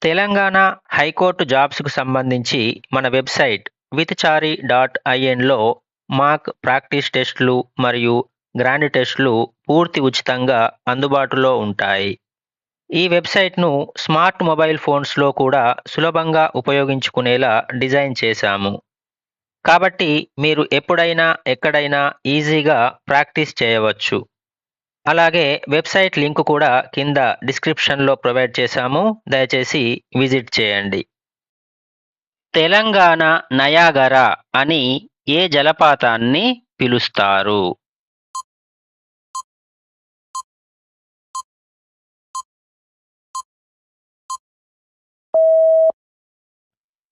Telangana high court జాబ్స్‌కు సంబంధించి మన website విత్‌చారి.inలో మాక్ practice టెస్ట్‌లు మరియు గ్రాండ్ టెస్ట్‌లు పూర్తి ఉచితంగా అందుబాటులో ఉంటాయి. ఈ వెబ్‌సైట్‌ను స్మార్ట్ మొబైల్ ఫోన్స్‌లో కూడా సులభంగా ఉపయోగించుకునేలా డిజైన్ చేశాము. కాబట్టి మీరు ఎప్పుడైనా, ఎక్కడైనా ఈజీగా ప్రాక్టీస్ చేయవచ్చు. అలాగే వెబ్‌సైట్ లింక్ కూడా కింద డిస్క్రిప్షన్‌లో ప్రొవైడ్ చేశాము. దయచేసి విజిట్ చేయండి. తెలంగాణ నయాగరా అని ఏ జలపాతాన్ని పిలుస్తారు?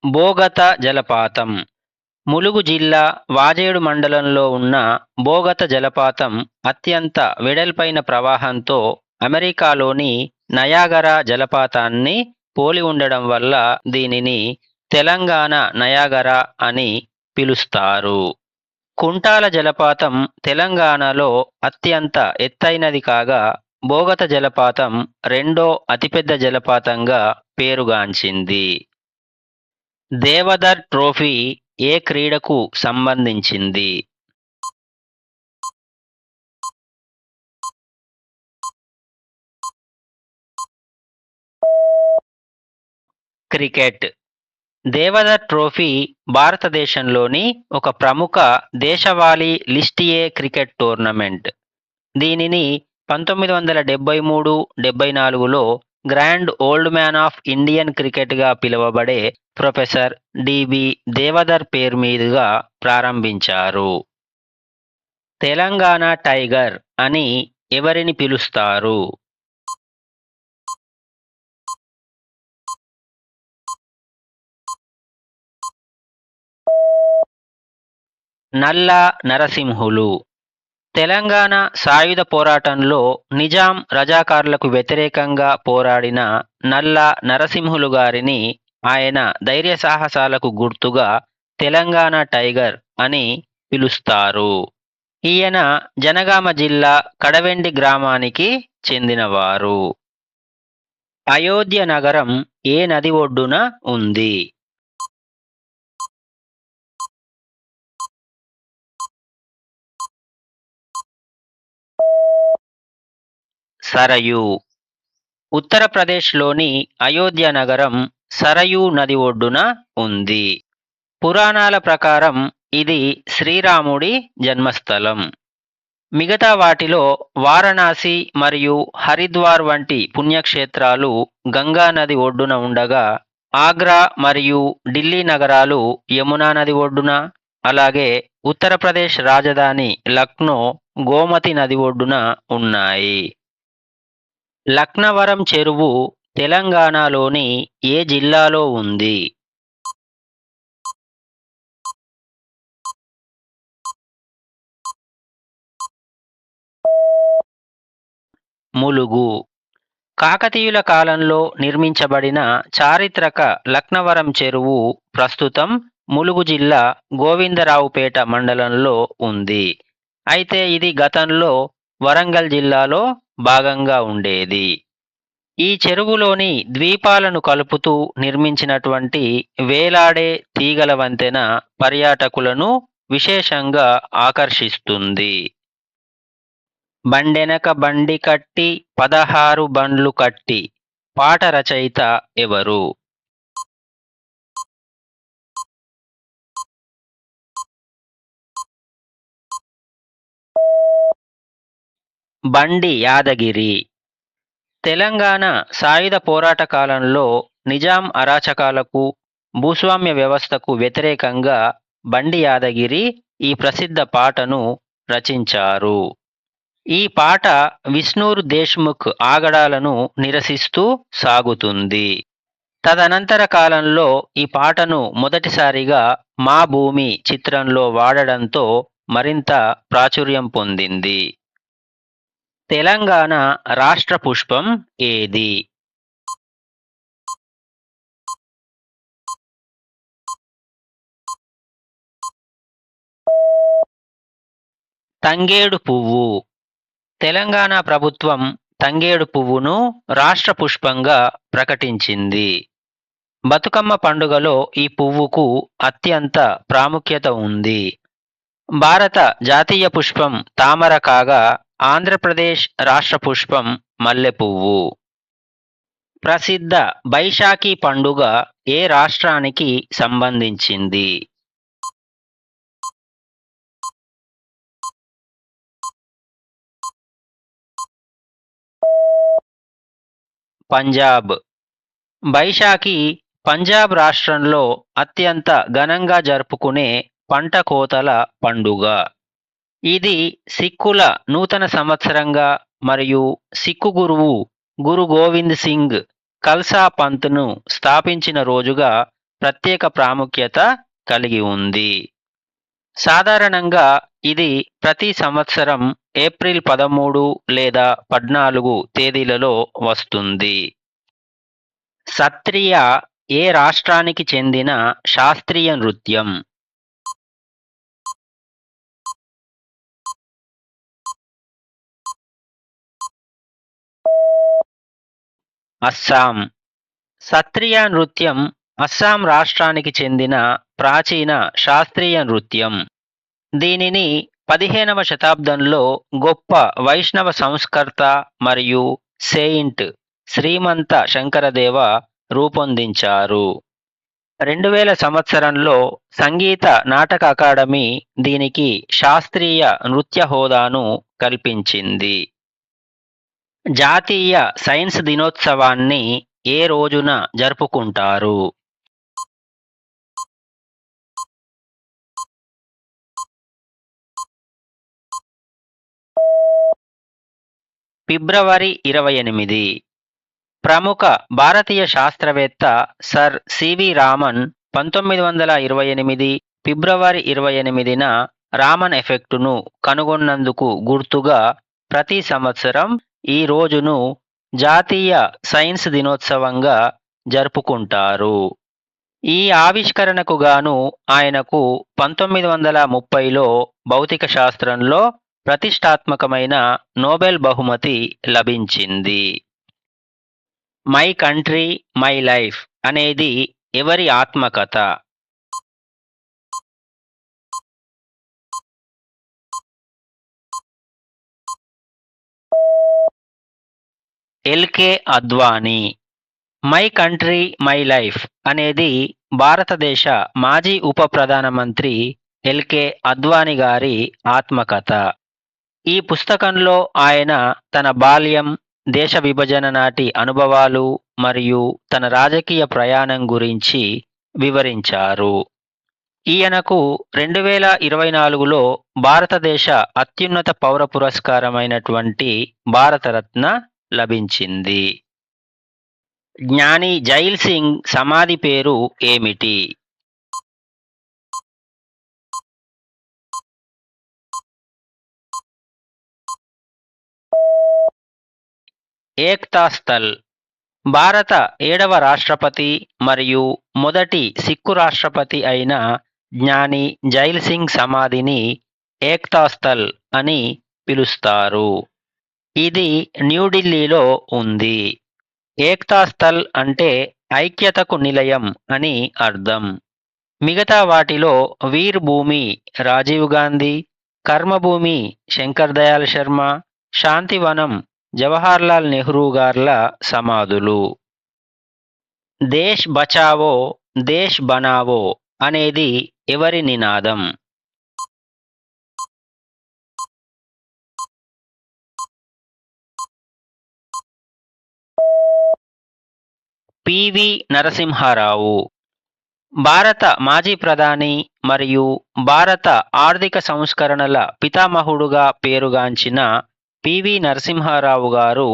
బోగత జలపాతం. ములుగు జిల్లా వాజేడు మండలంలో ఉన్న బోగత జలపాతం అత్యంత వెడల్పైన ప్రవాహంతో అమెరికాలోని నయాగరా జలపాతాన్ని పోలి ఉండడం వల్ల దీనిని తెలంగాణ నయాగరా అని పిలుస్తారు. కుంటాల జలపాతం తెలంగాణలో అత్యంత ఎత్తైనది కాగా బోగత జలపాతం రెండో అతిపెద్ద జలపాతంగా పేరుగాంచింది. దేవధర్ ట్రోఫీ ఏ క్రీడకు సంబంధించింది? క్రికెట్. దేవధర్ ట్రోఫీ భారతదేశంలోని ఒక ప్రముఖ దేశవాళీ లిస్ట్ ఏ క్రికెట్ టోర్నమెంట్. దీనిని 1973-74లో grand old man of Indian క్రికెట్గా పిలువబడే ప్రొఫెసర్ డిబి దేవధర్ పేరు మీదుగా ప్రారంభించారు. తెలంగాణ టైగర్ అని ఎవరిని పిలుస్తారు? నల్ల నరసింహులు. తెలంగాణ సాయుధ పోరాటంలో నిజాం రజాకార్లకు వ్యతిరేకంగా పోరాడిన నల్ల నరసింహులు గారిని ఆయన ధైర్య సాహసాలకు గుర్తుగా తెలంగాణ టైగర్ అని పిలుస్తారు. ఈయన జనగామ జిల్లా కడవెండి గ్రామానికి చెందినవారు. అయోధ్య నగరం ఏ నది ఒడ్డున ఉంది? సరయూ. ఉత్తరప్రదేశ్లోని అయోధ్య నగరం సరయూ నది ఒడ్డున ఉంది. పురాణాల ప్రకారం ఇది శ్రీరాముడి జన్మస్థలం. మిగతా వాటిలో వారణాసి మరియు హరిద్వార్ వంటి పుణ్యక్షేత్రాలు గంగా నది ఒడ్డున ఉండగా ఆగ్రా మరియు ఢిల్లీ నగరాలు యమునా నది ఒడ్డున, అలాగే ఉత్తరప్రదేశ్ రాజధాని లక్నో గోమతి నది ఒడ్డున ఉన్నాయి. లక్నవరం చెరువు తెలంగాణలోని ఏ జిల్లాలో ఉంది? ములుగు. కాకతీయుల కాలంలో నిర్మించబడిన చారిత్రక లక్నవరం చెరువు ప్రస్తుతం ములుగు జిల్లా గోవిందరావుపేట మండలంలో ఉంది. అయితే ఇది గతంలో వరంగల్ జిల్లాలో భాగంగా ఉండేది. ఈ చెరువులోని ద్వీపాలను కలుపుతూ నిర్మించినటువంటి వేలాడే తీగల వంతెన పర్యాటకులను విశేషంగా ఆకర్షిస్తుంది. బండెనక బండి కట్టి 16 బండ్లు కట్టి పాట రచయిత ఎవరు? బండి యాదగిరి. తెలంగాణ సాయుధ పోరాట కాలంలో నిజాం అరాచకాలకు, భూస్వామ్య వ్యవస్థకు వ్యతిరేకంగా బండి యాదగిరి ఈ ప్రసిద్ధ పాటను రచించారు. ఈ పాట విష్ణుర్ దేశ్ముఖ్ ఆగడాలను నిరసిస్తూ సాగుతుంది. తదనంతర కాలంలో ఈ పాటను మొదటిసారిగా మా భూమి చిత్రంలో వాడడంతో మరింత ప్రాచుర్యం పొందింది. తెలంగాణ రాష్ట్ర పుష్పం ఏది? తంగేడు పువ్వు. తెలంగాణ ప్రభుత్వం తంగేడు పువ్వును రాష్ట్ర పుష్పంగా ప్రకటించింది. బతుకమ్మ పండుగలో ఈ పువ్వుకు అత్యంత ప్రాముఖ్యత ఉంది. భారత జాతీయ పుష్పం తామర కాగా ఆంధ్రప్రదేశ్ రాష్ట్ర పుష్పం మల్లెపువ్వు. ప్రసిద్ధ బైశాఖి పండుగ ఏ రాష్ట్రానికి సంబంధించింది? పంజాబ్. బైశాఖి పంజాబ్ రాష్ట్రంలో అత్యంత ఘనంగా జరుపుకునే పంట కోతల పండుగ. ఇది సిక్కుల నూతన సంవత్సరంగా మరియు సిక్కు గురువు గురు గోవింద్ సింగ్ కల్సా పంత్ను స్థాపించిన రోజుగా ప్రత్యేక ప్రాముఖ్యత కలిగి ఉంది. సాధారణంగా ఇది ప్రతి సంవత్సరం ఏప్రిల్ 13 లేదా 14 తేదీలలో వస్తుంది. సత్రియ ఏ రాష్ట్రానికి చెందిన శాస్త్రీయ నృత్యం? అస్సాం. సత్రియ నృత్యం అస్సాం రాష్ట్రానికి చెందిన ప్రాచీన శాస్త్రీయ నృత్యం. దీనిని 15వ శతాబ్దంలో గొప్ప వైష్ణవ సంస్కర్త మరియు సెయింట్ శ్రీమంత శంకరదేవ రూపొందించారు. 2000 సంవత్సరంలో సంగీత నాటక అకాడమీ దీనికి శాస్త్రీయ నృత్య హోదాను కల్పించింది. జాతీయ సైన్స్ దినోత్సవాన్ని ఏ రోజున జరుపుకుంటారు? ఫిబ్రవరి 28. ప్రముఖ భారతీయ శాస్త్రవేత్త సర్ సివి రామన్ 1928 ఫిబ్రవరి 28న రామన్ ఎఫెక్టును కనుగొన్నందుకు గుర్తుగా ప్రతి సంవత్సరం ఈ రోజును జాతీయ సైన్స్ దినోత్సవంగా జరుపుకుంటారు. ఈ ఆవిష్కరణకు గాను ఆయనకు 1930లో భౌతిక శాస్త్రంలో ప్రతిష్టాత్మకమైన నోబెల్ బహుమతి లభించింది. మై కంట్రీ మై లైఫ్ అనేది ఎవరి ఆత్మకథ? LK Advani. My country my life అనేది భారతదేశ మాజీ ఉప ప్రధానమంత్రి ఎల్కే అద్వానీ గారి ఆత్మకథ. ఈ పుస్తకంలో ఆయన తన బాల్యం, దేశ విభజన నాటి అనుభవాలు మరియు తన రాజకీయ ప్రయాణం గురించి వివరించారు. ఈయనకు 2024లో భారతదేశ అత్యున్నత పౌర పురస్కారమైనటువంటి భారతరత్న లభించింది. జ్ఞాని జైల్ సింగ్ సమాధి పేరు ఏమిటి? ఏక్తా స్థల్. భారత 7వ రాష్ట్రపతి మరియు మొదటి సిక్కు రాష్ట్రపతి అయిన జ్ఞాని జైల్ సింగ్ సమాధిని ఏక్తా స్థల్ అని పిలుస్తారు. ఇది న్యూఢిల్లీలో ఉంది. ఏక్తా స్థల్ అంటే ఐక్యతకు నిలయం అని అర్థం. మిగతా వాటిలో వీర్ భూమి రాజీవ్ గాంధీ, కర్మభూమి శంకర్ దయాళ్ శర్మ, శాంతివనం జవహర్లాల్ నెహ్రూ గార్ల సమాధులు. దేశ్ బచావో దేశ్ బనావో అనేది ఎవరి నినాదం? పివి నరసింహారావు. భారత మాజీ ప్రధాని మరియు భారత ఆర్థిక సంస్కరణల పితామహుడుగా పేరుగాంచిన పివి నరసింహారావు గారు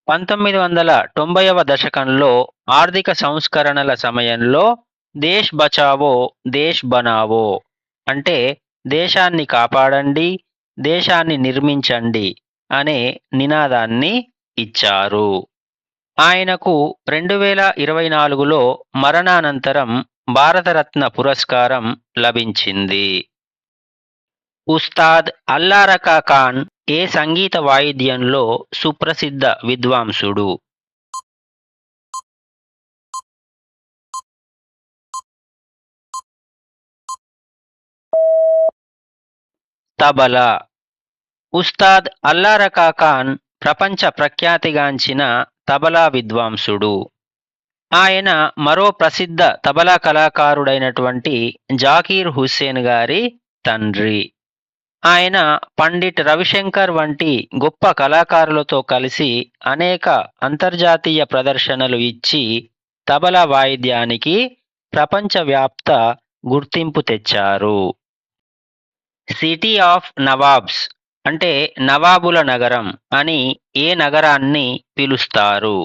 1990వ దశకంలో ఆర్థిక సంస్కరణల సమయంలో దేశ్ బచావో దేశ్ బనావో అంటే దేశాన్ని కాపాడండి, దేశాన్ని నిర్మించండి అనే నినాదాన్ని ఇచ్చారు. ఆయనకు 2024లో మరణానంతరం భారతరత్న పురస్కారం లభించింది. ఉస్తాద్ అల్లారకా ఖాన్ ఏ సంగీత వాయిద్యంలో సుప్రసిద్ధ విద్వాంసుడు? తబలా. ఉస్తాద్ అల్లారకా ఖాన్ ప్రపంచ ప్రఖ్యాతిగాంచిన తబలా విద్వాంసుడు. ఆయన మరో ప్రసిద్ధ తబలా కళాకారుడైనటువంటి జాకీర్ హుస్సేన్ గారి తండ్రి. ఆయన పండిట్ రవిశంకర్ వంటి గొప్ప కళాకారులతో కలిసి అనేక అంతర్జాతీయ ప్రదర్శనలు ఇచ్చి తబలా వాయిద్యానికి ప్రపంచవ్యాప్త గుర్తింపు తెచ్చారు. సిటీ ఆఫ్ నవాబ్స్ అంటే నవాబుల నగరం అని ఏ నగరాన్ని పిలుస్తారు?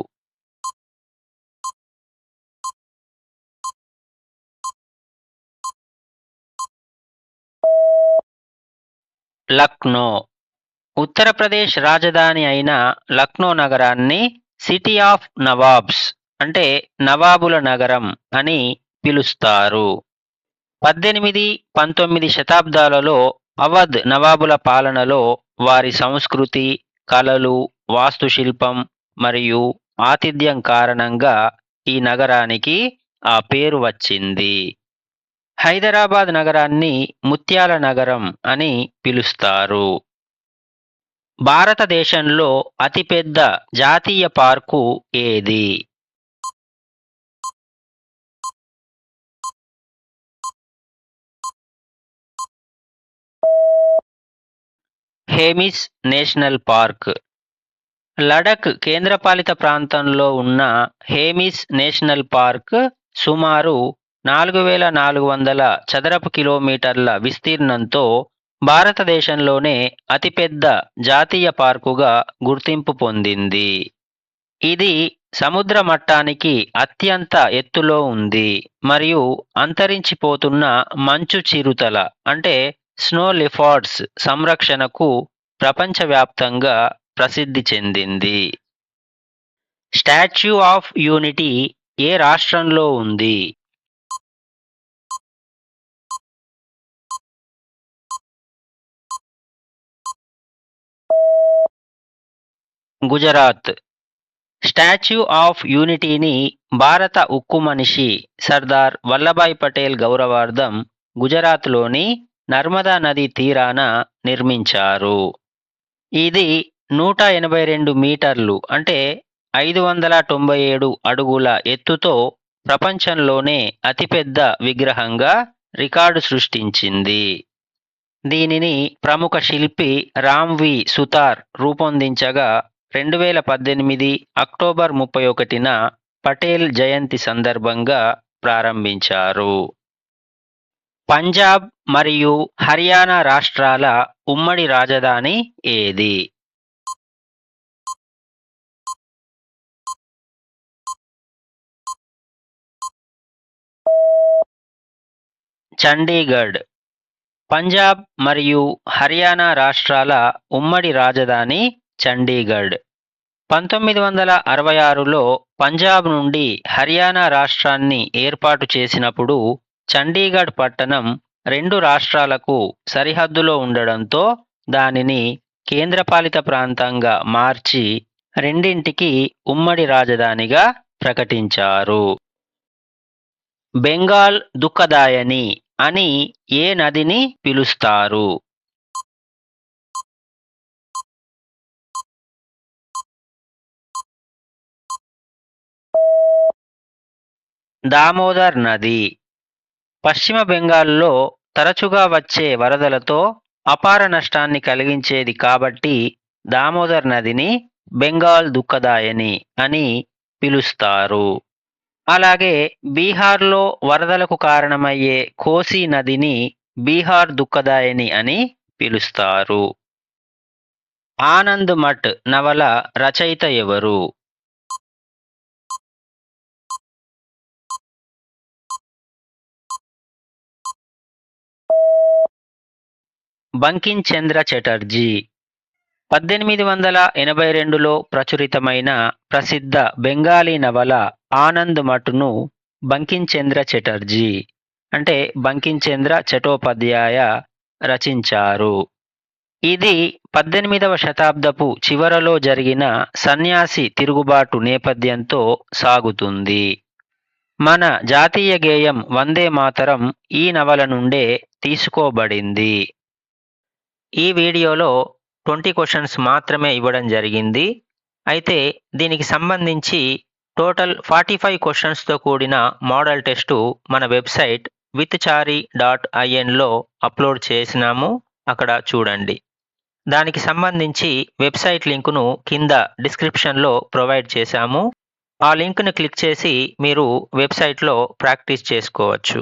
లక్నో. ఉత్తరప్రదేశ్ రాజధాని అయిన లక్నో నగరాన్ని సిటీ ఆఫ్ నవాబ్స్ అంటే నవాబుల నగరం అని పిలుస్తారు. 18, 19 శతాబ్దాలలో అవధ్ నవాబుల పాలనలో వారి సంస్కృతి, కళలు, వాస్తుశిల్పం మరియు ఆతిథ్యం కారణంగా ఈ నగరానికి ఆ పేరు వచ్చింది. హైదరాబాద్ నగరాన్ని ముత్యాల నగరం అని పిలుస్తారు. భారతదేశంలో అతిపెద్ద జాతీయ పార్కు ఏది? Hemis national park. లడఖ్ కేంద్రపాలిత ప్రాంతంలో ఉన్న హేమిస్ నేషనల్ పార్క్ సుమారు 4400 చదరపు కిలోమీటర్ల విస్తీర్ణంతో భారతదేశంలోనే అతిపెద్ద జాతీయ పార్కుగా గుర్తింపు పొందింది. ఇది సముద్ర మట్టానికి అత్యంత ఎత్తులో ఉంది మరియు అంతరించిపోతున్న మంచు చిరుతల అంటే స్నో లెపార్డ్స్ సంరక్షణకు ప్రపంచవ్యాప్తంగా ప్రసిద్ధి చెందింది. స్టాచ్యూ ఆఫ్ యూనిటీ ఏ రాష్ట్రంలో ఉంది? గుజరాత్. స్టాచ్యూ ఆఫ్ యూనిటీని భారత ఉక్కు మనిషి సర్దార్ వల్లభాయ్ పటేల్ గౌరవార్థం గుజరాత్లోని నర్మదా నదీ తీరాన నిర్మించారు. ఇది 182 మీటర్లు అంటే 597 అడుగుల ఎత్తుతో ప్రపంచంలోనే అతిపెద్ద విగ్రహంగా రికార్డు సృష్టించింది. దీనిని ప్రముఖ శిల్పి రామ్వి సుతార్ రూపొందించగా 2018 అక్టోబర్ 31న పటేల్ జయంతి సందర్భంగా ప్రారంభించారు. పంజాబ్ మరియు హర్యానా రాష్ట్రాల ఉమ్మడి రాజధాని ఏది? చండీగఢ్. పంజాబ్ మరియు హర్యానా రాష్ట్రాల ఉమ్మడి రాజధాని చండీగఢ్. 1966లో పంజాబ్ నుండి హర్యానా రాష్ట్రాన్ని ఏర్పాటు చేసినప్పుడు చండీగఢ్ పట్టణం 2 రాష్ట్రాలకు సరిహద్దులో ఉండడంతో దానిని కేంద్రపాలిత ప్రాంతంగా మార్చి రెండింటికి ఉమ్మడి రాజధానిగా ప్రకటించారు. బెంగాల్ దుఃఖదాయని అని ఏ నదిని పిలుస్తారు? దామోదర్ నది. పశ్చిమ బెంగాల్లో తరచుగా వచ్చే వరదలతో అపార నష్టాన్ని కలిగించేది కాబట్టి దామోదర్ నదిని బెంగాల్ దుఃఖదాయని అని పిలుస్తారు. అలాగే బీహార్లో వరదలకు కారణమయ్యే కోసీ నదిని బీహార్ దుఃఖదాయని అని పిలుస్తారు. ఆనంద్ మఠ్ నవల రచయిత ఎవరు? బంకిం చంద్ర చటర్జీ. 1882లో ప్రచురితమైన ప్రసిద్ధ బెంగాలీ నవల ఆనంద్ మఠ్ను బంకిం చంద్ర చటర్జీ అంటే బంకిం చంద్ర చటోపాధ్యాయ రచించారు. ఇది 18వ శతాబ్దపు చివరలో జరిగిన సన్యాసి తిరుగుబాటు నేపథ్యంతో సాగుతుంది. మన జాతీయ గేయం వందే మాతరం ఈ నవల నుండే తీసుకోబడింది. ఈ వీడియోలో 20 క్వశ్చన్స్ మాత్రమే ఇవ్వడం జరిగింది. అయితే దీనికి సంబంధించి టోటల్ 45 క్వశ్చన్స్తో కూడిన మోడల్ టెస్టు మన వెబ్సైట్ withchari.inలో అప్లోడ్ చేసినాము. అక్కడ చూడండి. దానికి సంబంధించి వెబ్సైట్ లింకును కింద డిస్క్రిప్షన్లో ప్రొవైడ్ చేశాము. ఆ లింక్ను క్లిక్ చేసి మీరు వెబ్సైట్లో ప్రాక్టీస్ చేసుకోవచ్చు.